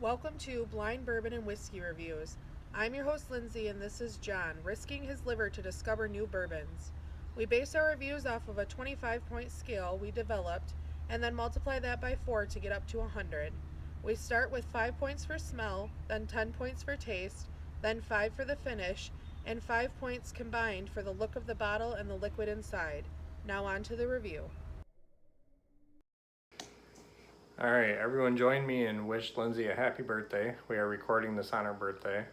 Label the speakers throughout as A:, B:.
A: Welcome to Blind Bourbon and Whiskey Reviews. I'm your host Lindsey and this is John, risking his liver to discover new bourbons. We base our reviews off of a 25-point scale we developed and then multiply that by 4 to get up to 100. We start with 5 points for smell, then 10 points for taste, then 5 for the finish, and 5 points combined for the look of the bottle and the liquid inside. Now on to the review.
B: All right, everyone join me and wish Lindsey a happy birthday. We are recording this on her birthday.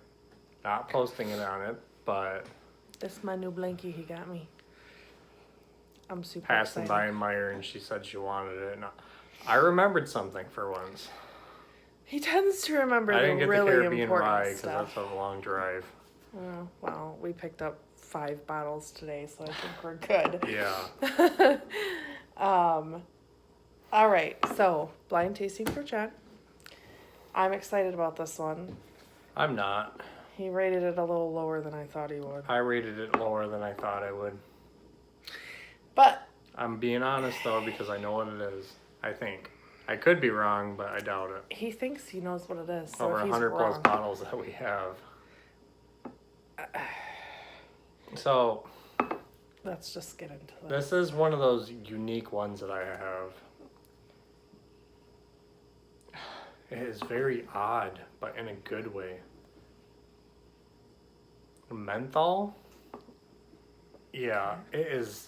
B: Not posting it on it, but
A: This is my new blankie he got me. I'm super
B: passing
A: excited.
B: by in Meyer and she said she wanted it. And I remembered something for once.
A: He tends to remember
B: I didn't
A: the
B: get
A: really
B: the Caribbean
A: important
B: rye because
A: stuff.
B: that's a long drive.
A: Oh, well, we picked up 5 bottles today, so I think we're good.
B: Yeah.
A: All right, so blind tasting for John. I'm excited about this one.
B: I'm not.
A: He rated it a little lower than I thought he would.
B: I rated it lower than I thought I would.
A: But
B: I'm being honest though because I know what it is. I think. I could be wrong, but I doubt it.
A: he thinks he knows what it is, so
B: Over
A: if he's
B: 100 plus
A: wrong,
B: bottles that we have. So
A: let's just get into it.
B: this is one of those unique ones that I have. It is very odd, but in a good way. Menthol? Yeah, it is.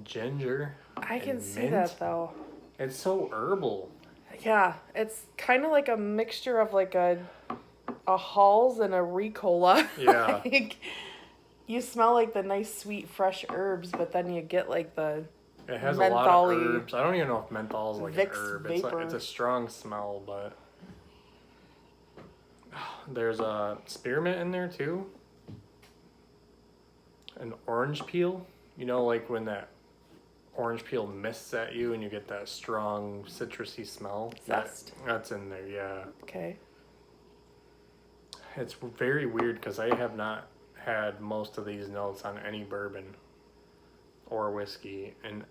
B: Ginger.
A: I can
B: and
A: see
B: mint.
A: that though.
B: It's so herbal.
A: Yeah, it's kind of like a mixture of like a Halls and a Ricola.
B: Yeah.
A: Like, you smell like the nice sweet fresh herbs, but then you get like the
B: It has a lot of
A: mentholy
B: herbs. I don't even know if menthol is like
A: Vicks
B: an herb.
A: vapor.
B: It's a strong smell, but there's a spearmint in there too. An orange peel. You know, like when that orange peel mists at you and you get that strong citrusy smell.
A: Zest.
B: That's in there, yeah.
A: Okay.
B: It's very weird because I have not had most of these notes on any bourbon or whiskey in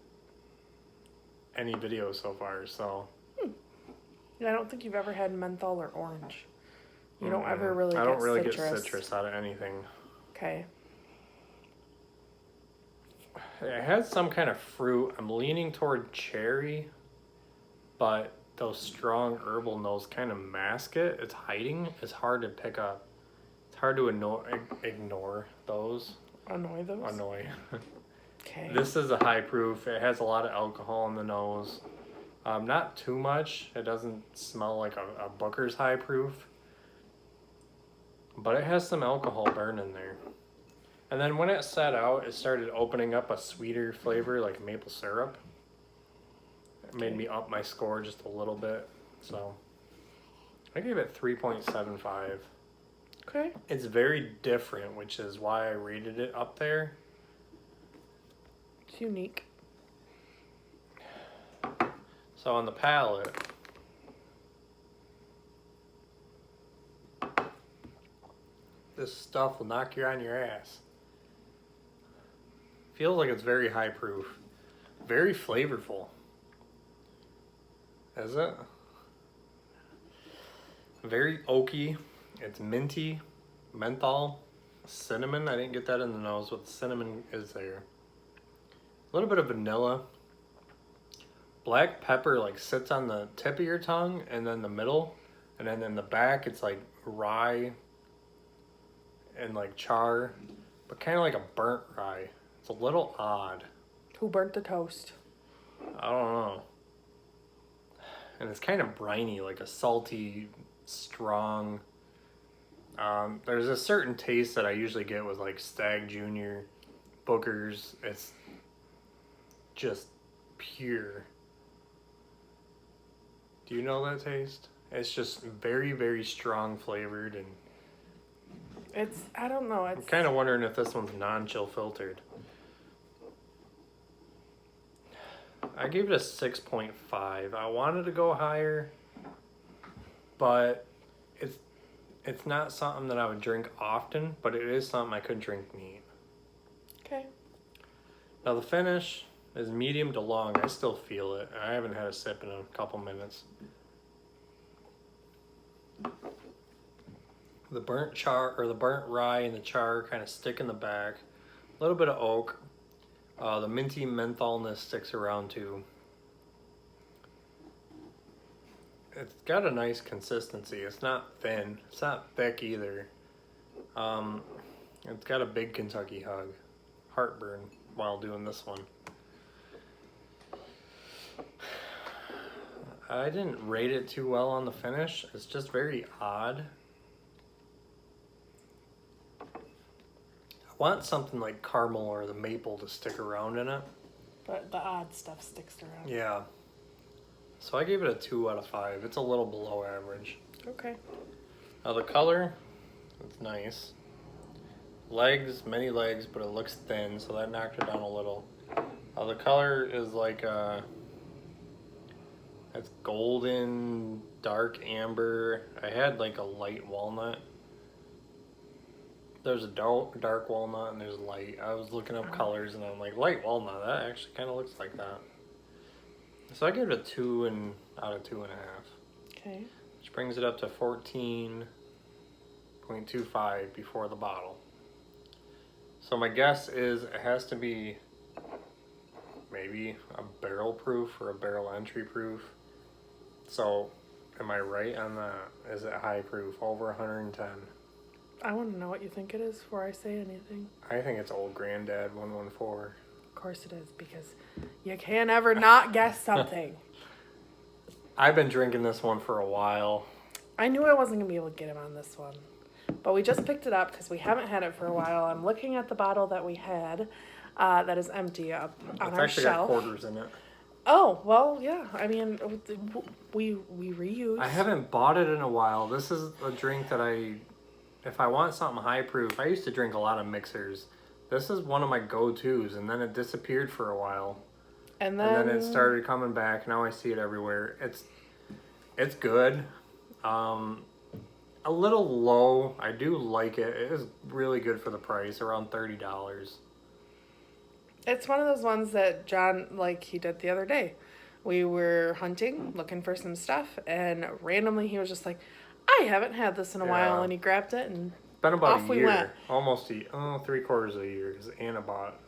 B: any video so far, so.
A: I don't think you've ever had menthol or orange. You don't ever really
B: I
A: get
B: don't really
A: citrus.
B: get citrus out of anything.
A: Okay.
B: It has some kind of fruit. I'm leaning toward cherry, but those strong herbal notes kind of mask it. It's hiding. It's hard to pick up. It's hard to ignore those.
A: Annoy those?
B: Annoy.
A: Okay.
B: This is a high proof. It has a lot of alcohol in the nose. Not too much. It doesn't smell like a Booker's high proof. But it has some alcohol burn in there. And then when it sat out, it started opening up a sweeter flavor like maple syrup. It made me up my score just a little bit. So I gave it 3.75.
A: Okay.
B: It's very different, which is why I rated it up there.
A: It's unique.
B: So on the palate, this stuff will knock you on your ass. Feels like it's very high proof. Very flavorful. Is it? Very oaky. It's minty, menthol, cinnamon. I didn't get that in the nose, but the cinnamon is there. A little bit of vanilla. Black pepper like sits on the tip of your tongue and then the middle. And then in the back it's like rye and like char, but kind of like a burnt rye. It's a little odd.
A: Who burnt the toast?
B: I don't know. And it's kind of briny, like a salty, strong. There's a certain taste that I usually get with like Stag Junior, Booker's. It's just pure. Do you know that taste? It's just very, very strong flavored, and
A: It's, I don't know.
B: I'm
A: It's
B: kind of wondering if this one's non-chill filtered. I gave it a 6.5. I wanted to go higher, but it's not something that I would drink often, but it is something I could drink neat.
A: okay.
B: Now the finish, is medium to long. I still feel it. I haven't had a sip in a couple minutes. The burnt char or the burnt rye and the char kind of stick in the back. A little bit of oak. The minty mentholness sticks around too. It's got a nice consistency. It's not thin. It's not thick either. It's got a big Kentucky hug. Heartburn while doing this one. I didn't rate it too well on the finish. It's just very odd. I want something like caramel or the maple to stick around in it.
A: But the odd stuff sticks around.
B: Yeah. So I gave it a 2 out of 5. It's a little below average.
A: Okay.
B: Now the color, it's nice. Legs, many legs, but it looks thin, so that knocked it down a little. The color is like it's golden, dark amber. I had like a light walnut. There's a dark walnut and there's light. I was looking up colors and I'm like, light walnut, that actually kind of looks like that. So I gave it a 2 out of 2.5.
A: Okay.
B: Which brings it up to 14.25 before the bottle. So my guess is it has to be maybe a barrel proof or a barrel entry proof. So am I right on that? Is it high proof, over 110?
A: I want to know what you think it is before I say anything.
B: I think it's Old Granddad 114.
A: Of course it is, because you can't ever not guess something.
B: I've been drinking this one for a while.
A: I knew I wasn't going to be able to get him on this one. But we just picked it up because we haven't had it for a while. I'm looking at the bottle that we had that is empty up on our
B: It's actually
A: shelf.
B: got quarters in it.
A: Oh, well, yeah. I mean, we reuse.
B: I haven't bought it in a while. This is a drink that if I want something high proof, I used to drink a lot of mixers. This is one of my go-tos, and then it disappeared for a while.
A: And then
B: it started coming back. Now I see it everywhere. It's good. A little low. I do like it. It is really good for the price, around $30.
A: It's one of those ones that John, like he did the other day. We were hunting, looking for some stuff, and randomly he was just like, I haven't had this in a while, and he grabbed it, and
B: been about
A: off
B: a
A: we
B: year.
A: went.
B: Almost 3/4 of a year, because Anna bought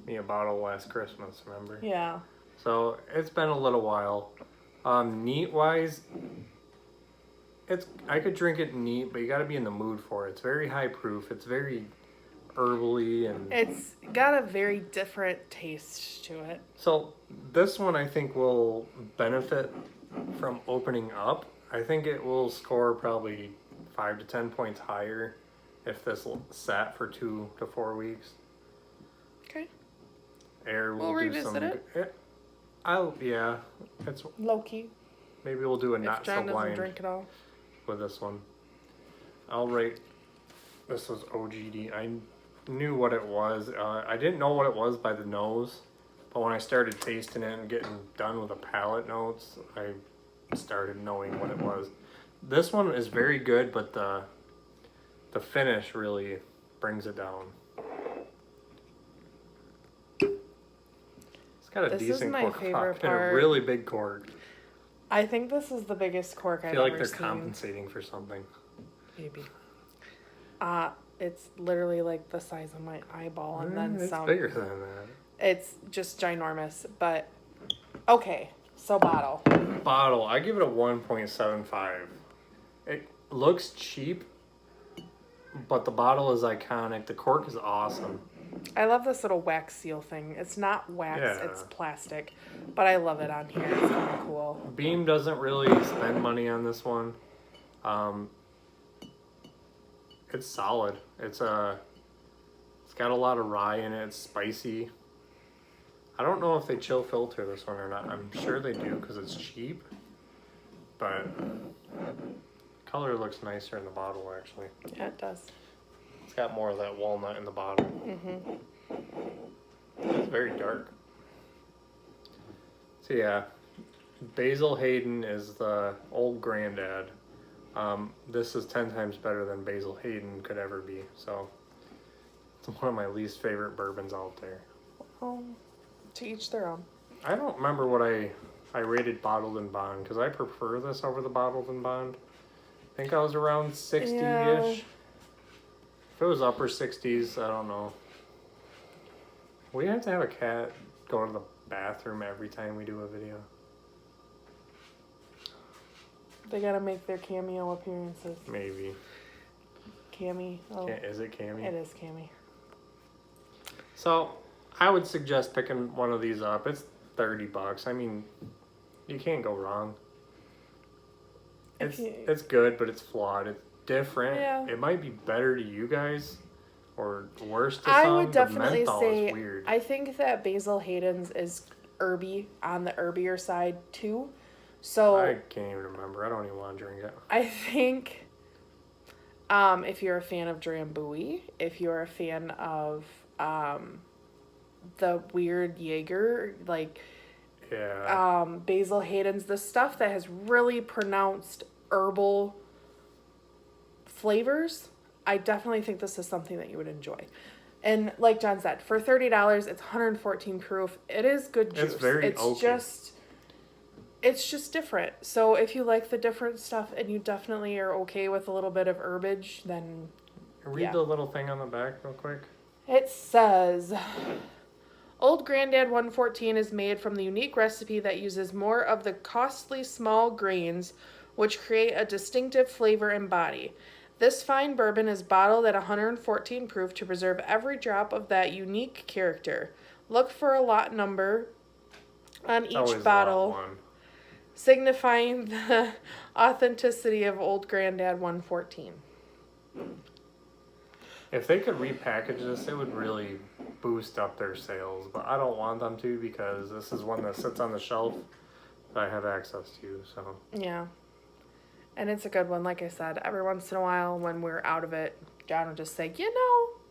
B: me a bottle last Christmas, remember?
A: Yeah.
B: So it's been a little while. Neat-wise, I could drink it neat, but you got to be in the mood for it. It's very high proof. It's very herbally and
A: It's got a very different taste to it.
B: so this one I think will benefit from opening up. I think it will score probably 5 to 10 points higher if this sat for 2 to 4 weeks.
A: Okay.
B: Air will
A: We'll
B: do
A: revisit
B: some.
A: it.
B: It's
A: Low key.
B: maybe we'll do a
A: If
B: not
A: John
B: so
A: doesn't
B: blind
A: drink it all.
B: with this one. I'll rate. This was OGD. I knew what it was. I didn't know what it was by the nose, but when I started tasting it and getting done with the palate notes, I started knowing what it was. This one is very good, but the finish really brings it down. It's got a
A: This is
B: decent
A: my
B: cork
A: favorite
B: pop and a
A: part.
B: really big cork.
A: I think this is the biggest cork
B: I
A: I've
B: feel like
A: ever
B: they're
A: seen.
B: compensating for something.
A: Maybe. It's literally like the size of my eyeball, and then
B: It's
A: some.
B: bigger than that.
A: It's just ginormous, but okay. So bottle.
B: Bottle, I give it a 1.75. It looks cheap, but the bottle is iconic. The cork is awesome.
A: I love this little wax seal thing. It's not wax,
B: Yeah.
A: it's plastic, but I love it on here. It's kind of cool.
B: Beam doesn't really spend money on this one. It's solid. It's got a lot of rye in it. It's spicy. I don't know if they chill filter this one or not. I'm sure they do because it's cheap. But color looks nicer in the bottle actually.
A: Yeah, it does.
B: It's got more of that walnut in the bottle.
A: Mm-hmm.
B: It's very dark. So yeah, Basil Hayden is the old granddad. This is 10 times better than Basil Hayden could ever be. So it's one of my least favorite bourbons out there.
A: Oh, To each their own.
B: I don't remember what I rated bottled and bond because I prefer this over the bottled and bond. I think I was around 60-ish.
A: Yeah.
B: If it was upper 60s, I don't know. We have to have a cat go to the bathroom every time we do a video.
A: They gotta make their cameo appearances.
B: Maybe.
A: Cammy. Oh.
B: Is it Cammy?
A: It is Cammy.
B: So, I would suggest picking one of these up. It's $30. I mean, you can't go wrong. It's good, but it's flawed. It's different.
A: Yeah.
B: It might be better to you guys or worse to some.
A: I would definitely
B: menthol
A: say
B: is weird.
A: I think that Basil Hayden's is herby, on the herbier side too. So
B: I can't even remember. I don't even want to drink it.
A: I think if you're a fan of Drambuie, if you're a fan of the weird Jaeger, like
B: yeah.
A: Basil Hayden's, the stuff that has really pronounced herbal flavors, I definitely think this is something that you would enjoy. And like John said, for $30, it's 114 proof. It is good juice.
B: It's very oaky.
A: It's just different. So if you like the different stuff and you definitely are okay with a little bit of herbage, then
B: Read the little thing on the back real quick.
A: It says, Old Granddad 114 is made from the unique recipe that uses more of the costly small grains, which create a distinctive flavor and body. This fine bourbon is bottled at 114 proof to preserve every drop of that unique character. Look for a lot number on each bottle, signifying the authenticity of Old Granddad 114.
B: If they could repackage this, it would really boost up their sales, but I don't want them to because this is one that sits on the shelf that I have access to, so.
A: Yeah. And it's a good one. Like I said, every once in a while when we're out of it, John will just say,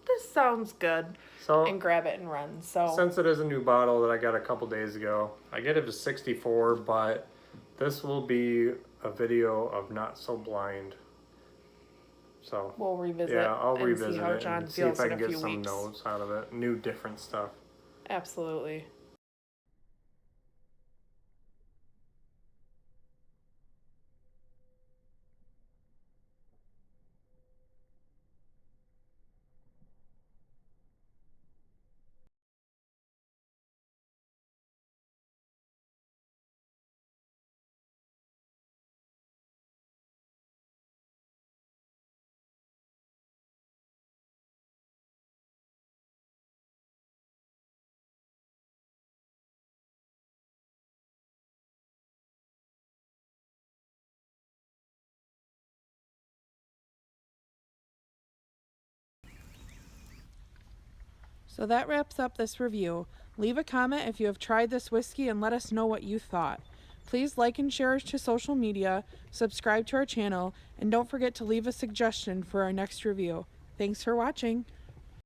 A: this sounds good, and grab it and run. So
B: since it is a new bottle that I got a couple days ago, I get it to 64, but this will be a video of Not So Blind. So
A: we'll revisit.
B: Yeah, I'll
A: and
B: revisit
A: see how
B: it
A: John
B: and see if
A: feels
B: I
A: in
B: can
A: a
B: get
A: few
B: some
A: weeks.
B: notes out of it. New, different stuff.
A: Absolutely. So that wraps up this review. Leave a comment if you have tried this whiskey and let us know what you thought. Please like and share to social media, subscribe to our channel, and don't forget to leave a suggestion for our next review. Thanks for watching.